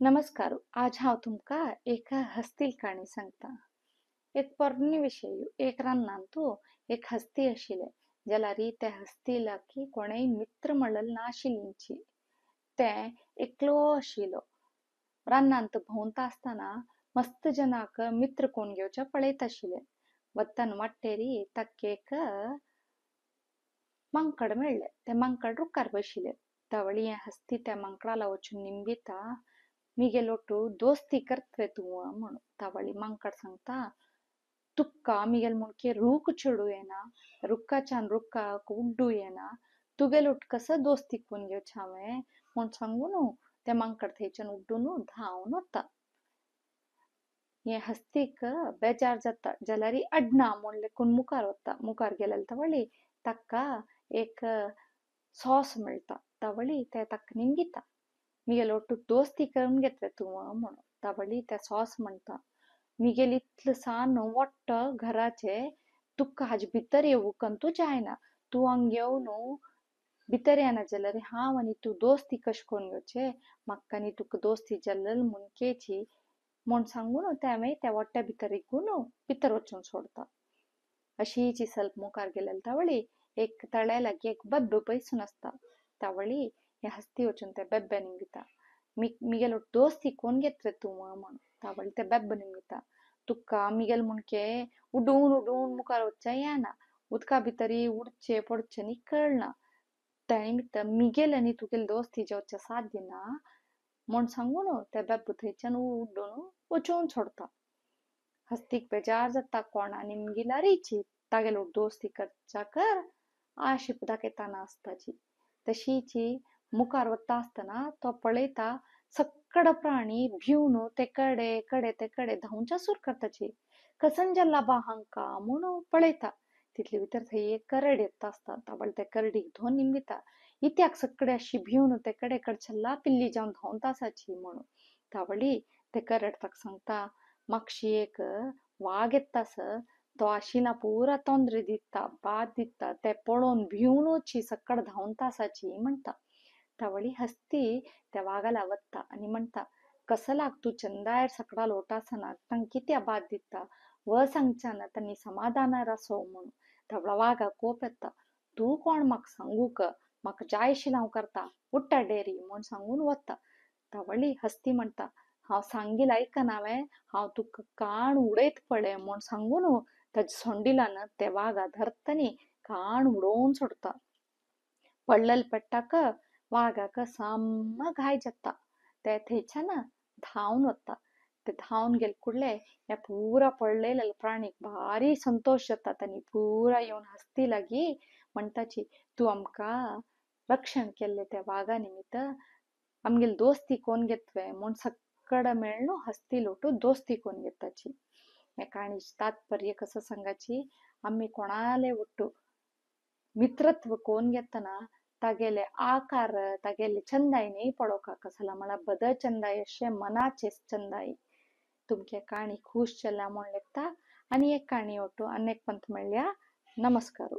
नमस्कार. आज हांव तुमका एक हस्ती काणी सांगता. एक पोरणे विषयी एक रानांतू एक हस्ती आशिले जाल्यार त्या हस्तीला की कोणेय मित्र म्हणलेल नाशिल्लींची. ते एकलो आशिलो. रानांत भोंवता आसतना मस्त जनाक मित्र कोण घेवचे पळयत आशिले. वत्तान वाटेरी ताका एक मांकड मेळ्ळे. ते मांकड रुखार बशिले. तावळी हें हस्ती त्या मांकडाला वचून निंबिता, मिगेलोटू दोस्ती करत्रे तू म्हणून. तावळी मांकड सांगता, तुक्का मिगेल मुणके रूख चढू येना, रुखाच्यान रुखाक उड्डू येना, तुगेलोट कसं दोस्ती कोण घेवचे हांवें म्हूण सांगून ते मांकड थंयच्यान उड्डून धांवन वता. हे हस्तीक बेजार जाता जाल्यार अडना म्हूण लेकून मुखार वता. मुखार गेल्यार तावळी ताका एक सॉस मेळटा. तावळी ते ताका निमगिता. मिगेलोटू दोस्ती करून घेतले तू म्हणून. तावळी त्या सॉस म्हणटा, मिगेल इतलसान वट्ट घराचे तुका हाजे भितर येवूंक जायना. तूं हांगा येवन भितर येना जाल्यार हांव आनी तूं दोस्ती कशें करून घेवचे. म्हाका आनी तुका दोस्ती जाल्लेली मुनकेची म्हूण सांगून ते हांवें त्या वट्ट्या भितर इकून भितर वचून सोडता. अशीच सल्प मुखार गेल्यार तावळी एक तळ्या लागीं एक बेब्ब पयसून आसता. तावळी हे हस्ती वचून त्या बेब्ब्या निमगिता. मिगेलो दोस्ती कोण घेतले तू म्हणून. तावळी ते बेब्ब निमगिता. तुका मिगेल मुणके उडून उडून मुखार वचचे येना. उदका भितर उडचे पडचे न्ही कळना. त्या निमित्त मिगेल आनी तुगेल दोस्ती जावचे साध्य ना म्हूण सांगून ते बेब्ब थंयच्यान उड्डून वचून सोडता. हस्तीक बेजार जाता, कोणा निमगिल्यार तागेलो दोस्ती करचा कर आश दाखयताना आसताची. तशीच मुखार वता आसतना तो पळयता सक्कड प्राणी भिवन ते कडे धांवच्या सुरू करताची. कसन जाल्ला बा हांका म्हूण पळयता. तितले भितर थंय एक करड येता आसता. तावळी त्या करडीक धरून निमगिता. इत्याक सक्कडे अशी भिवन ते कडेकडच्याल्ला पिल्ली जावन धांवता आसाची म्हणून. तावळी ते करड ताका सांगता, म्हाकशी एक वाघ येतास, तो आशिना पुरा तोंद्रे दिता, बाद दिता, ते पळोवन भिवनूच सक्कड धांवता आसाची म्हणटा. तावळी हस्ती त्या वाघाला वत्ता आनी म्हणटा, कसलाक तू चंदायर सकडाल ओटासना तांकां कित्या बाद दिता, व सांगच्याना तांणी समाधानार आसो म्हणून. तावळा वाघाक कोप येता. तूं कोण म्हाका सांगूक, म्हाका जाय आशिल्लें हांव करता, उडटा डेरी म्हूण सांगून वता. तावळी हस्ती म्हणटा, हांव सांगिल आयकना हांव तुका कान उडयत पळय म्हूण सांगून ताच्या सोंडिलान ते वाघा धरता आनी कान उडोवन सोडता. पडलेले पेट्टाक वाघाक साम्म घाय जाता. ते थंयच्यान धांवन वता. ते धांवन गेले कुडले ह्या पुरा पडलेल्या प्राणीक भारी संतोश जाता. तांणी पुरा येवन हस्ती लागीं म्हणटाची, तूं आमकां रक्षण केल्लें त्या वाघा निमित्त आमगेली दोस्ती कोण घेतवे म्हूण सक्कड मेळून हस्ती लोटू दोस्ती कोण घेताची. हे काणीची तात्पर्य कसं सांगाची, आम्ही कोणाले ಒಟ್ಟು मित्रत्व कोण घेतना तागेले आकार तागेले चंदाई नहीं पड़ोका कसला मला बद चंदाई अशे मनाचे चंदाई. तुमके काणी खुश चल्ला म्हूण लेखता आनी एक काणी ಒಟ್ಟು अनेक पंत मेळ्ळ्या. नमस्कार.